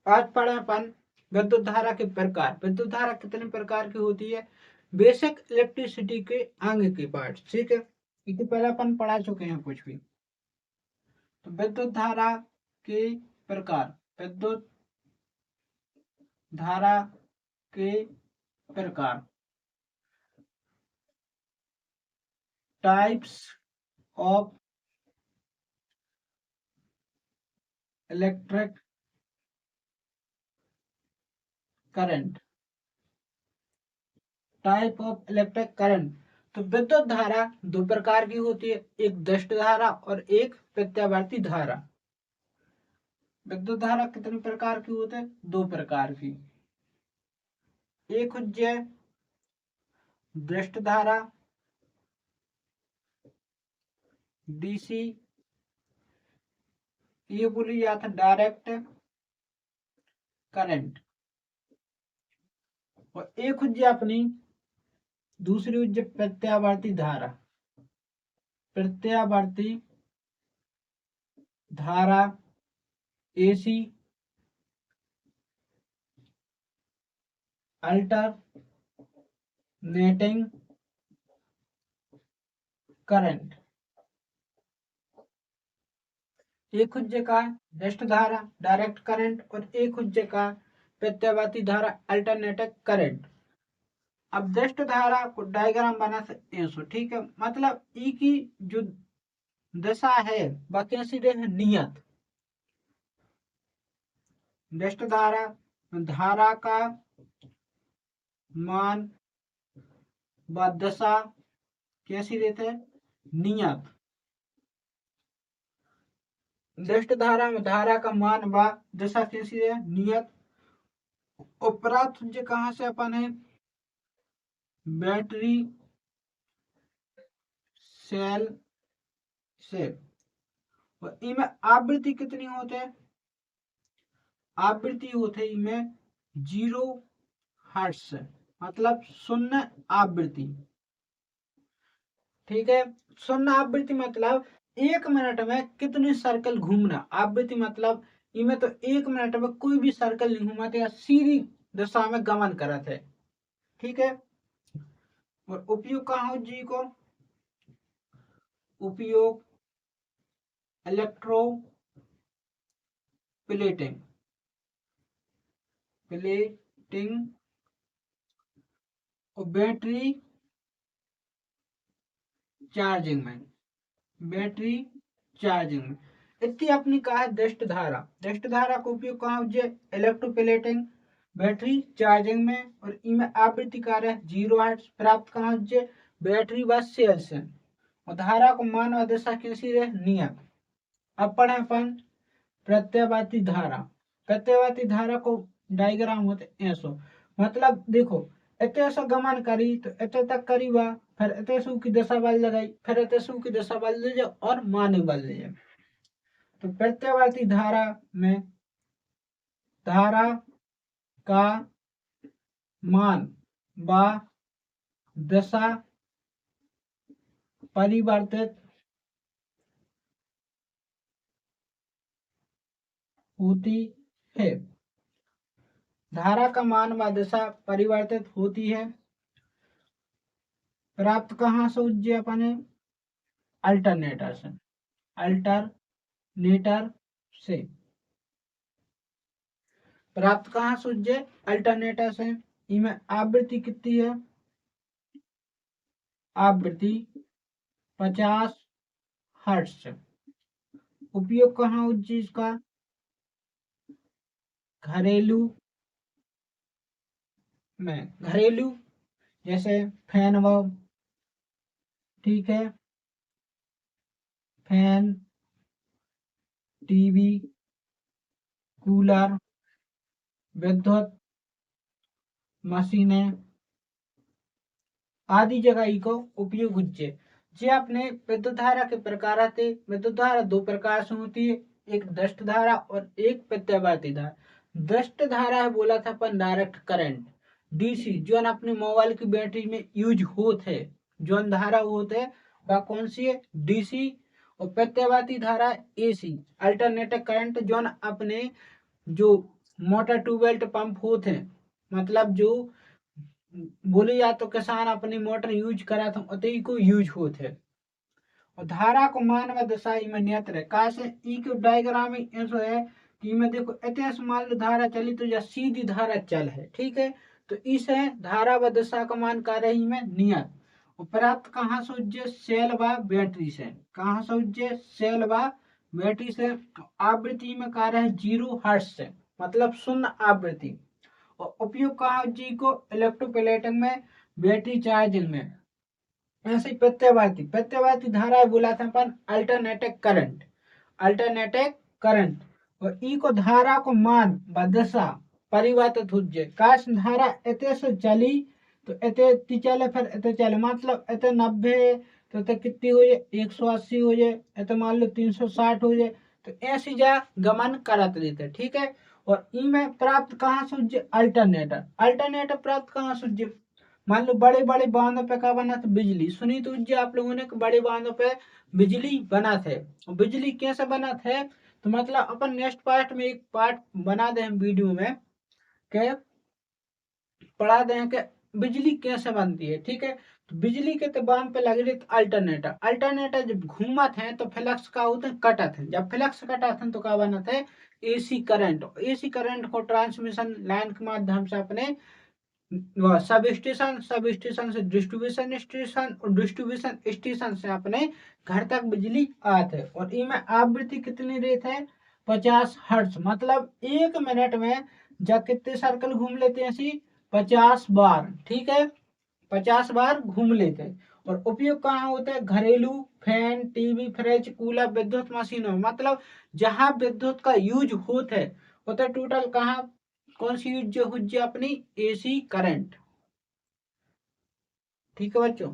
आज पढ़े अपन विद्युत धारा के प्रकार। विद्युत धारा कितने प्रकार की होती है? बेसिक इलेक्ट्रिसिटी के आगे के पार्ट, ठीक है, इससे पहले अपन पढ़ा चुके हैं कुछ भी। तो विद्युत धारा के प्रकार, विद्युत धारा के प्रकार, types of electric current, type of electric current. तो विद्युत धारा दो प्रकार की होती है, एक दष्ट धारा और एक प्रत्यावर्ती धारा। विद्युत धारा कितने प्रकार की होती है? दो प्रकार की। एक होती है दष्ट धारा, डीसी, ये बोली जाता है डायरेक्ट करंट। और एक होती है अपनी दूसरी होती है प्रत्यावर्ती धारा। प्रत्यावर्ती धारा एसी, अल्टरनेटिंग करंट। एक हुज्जे का दष्ट धारा डायरेक्ट करंट और एक हुज्जे का प्रत्यावर्ती धारा अल्टरनेटिंग करंट। अब दष्ट धारा को डायग्राम बना सकते हैं, ठीक है, मतलब ई की जो दशा है वह कैसी रहे? नियत। दष्ट धारा, धारा का मान व दशा कैसी रहते हैं? नियत। दष्ट धारा में धारा का मान व दशा कैसी है? नियत। उपरांत जो कहां से अपन है? बैटरी सेल से। और इनमें आवृत्ति कितनी होते हैं? आवृत्ति होते है इनमें 0 हर्ट्ज, मतलब शून्य आवृत्ति, ठीक है। शून्य आवृत्ति मतलब 1 मिनट में कितने सर्कल घूमना। आवृत्ति मतलब इनमें तो 1 मिनट में कोई भी सर्कल नहीं घूमते या सीधी दिशा में गमन करते है, ठीक है। और उपयोग कहाँ हो जी को? उपयोग इलेक्ट्रो प्लेटिंग, प्लेटिंग और बैटरी चार्जिंग में, बैटरी चार्जिंग में। इतनी अपनी कहा है दष्ट धारा। दष्ट धारा का उपयोग कहाँ हो? इलेक्ट्रोप्लेटिंग, बैटरी चार्जिंग में। और इनमें आवृत्ति कार्य है 0 हर्ट्ज। प्राप्त कहाँ हो? बैटरी व सेल से। और धारा को मान व दिशा कैसी रहे? नियत। अब पढ़े अपन प्रत्यावर्ती धारा। प्रत्यावर्ती धारा को डायग्राम होते ऐसो, मतलब देखो इतने से गमन करी तो इतने तक करी वह, फिर इतने सु की दशा बल लगाई, फिर इतने सु की दशा बल ले जाओ और माने बल ले जाओ। तो प्रत्यावर्ती धारा में धारा का मान व दशा परिवर्तित होती है। धारा का मान व दशा परिवर्तित होती है। प्राप्त कहाँ से उज्जै अपने? अल्टरनेटर से, अल्टरनेटर से। प्राप्त कहाँ से उज्जै? अल्टरनेटर से। इनमें आवृत्ति कितनी है? आवृत्ति 50 हर्ट्ज। उपयोग कहाँ उज्जै इसका? घरेलू में, घरेलू जैसे फैन वो, ठीक है, फैन, टीवी, कूलर, विद्युत मशीनें आदि जगह को उपयोग होते। जे अपने विद्युत धारा के प्रकार आते। विद्युत धारा दो प्रकार से होती है, एक दष्ट धारा और एक प्रत्यावर्ती धारा। दष्ट धारा है बोला था अपन डायरेक्ट करंट, डीसी, जो अपने मोबाइल की बैटरी में यूज होते है, जो धारा होते है वह कौन सी है? डीसी। और प्रत्यावर्ती धारा एसी, अल्टरनेटिंग करंट, जो अपने जो मोटर ट्यूबवेल पंप होते हैं, मतलब जो बोली जा तो किसान अपनी मोटर यूज करा था उतई को यूज होते हैं। और धारा को मान व दशा में नियत है का से ई के डायग्राम में ऐसा है कि मैं देखो इतने मान लो धारा चली तो या सीधी धारा चल है, ठीक है। तो इस है धारा व दशा का मान कार्य ही में नियत। और प्राप्त कहाँ से उज्जै सेल व बैटरी से, कहाँ से उज्जै सेल व बैटरी से। आवृत्ति में कार्य है 0 हर्ट्ज से, मतलब शून्य आवृत्ति। और उपयोग कहाँ जी को इलेक्ट्रोप्लेटिंग में, बैटरी चार्जिंग में। ऐसे ही प्रत्यावर्ती प्रत्यावर्ती धारा बोला था अपन अल्टरनेटिव करंट, अल्टरनेटिव करंट। और ई को धारा को मान बदशा परिवर्तित हो जाए, काश धारा इतने से चली तो इतने चले, फिर इतने चले, मतलब इतने 90 तो इतने कितनी हो जाए 180 हो जाए, इतने मान लो 360 हो जाए। तो ऐसी जा गमन करत रहते, ठीक है। और ई में प्राप्त कहाँ से हो जाए अल्टरनेटर, अल्टरनेटर प्राप्त कहाँ से हो जाए। मान लो बड़े बड़े बांधों पे क्या बना था बिजली, सुनी तो जी आप लोगों ने कि बड़े बांधों पे बिजली बना थे। बिजली कैसे बना थे, तो मतलब अपन नेक्स्ट पार्ट में एक पार्ट बना दे हम वीडियो में के पढ़ा दें कि बिजली कैसे बनती है, ठीक है। तो बिजली के तो बांध पे लग रही अल्टरनेटर, अल्टरनेटर जब घूमत है तो फ्लक्स का होता है कटत है, जब फ्लक्स कटत है तो क्या बनत है एसी करंट। एसी करंट को ट्रांसमिशन लाइन के माध्यम से अपने सब स्टेशन, सब स्टेशन से डिस्ट्रीब्यूशन स्टेशन, और डिस्ट्रीब्यूशन स्टेशन से अपने घर तक बिजली आते है। और इनमें आवृत्ति कितनी रहती है 50 हर्ट्ज, मतलब 1 मिनट में जब कितने सर्कल घूम लेते हैं ऐसी 50 बार, ठीक है, 50 बार घूम लेते हैं। और उपयोग कहाँ होता है घरेलू फैन, टीवी, फ्रिज, कूलर, विद्युत मशीनों, मतलब जहां विद्युत का यूज होता है टोटल कहाँ कौन सी यूज जो अपनी एसी करंट, ठीक है बच्चों।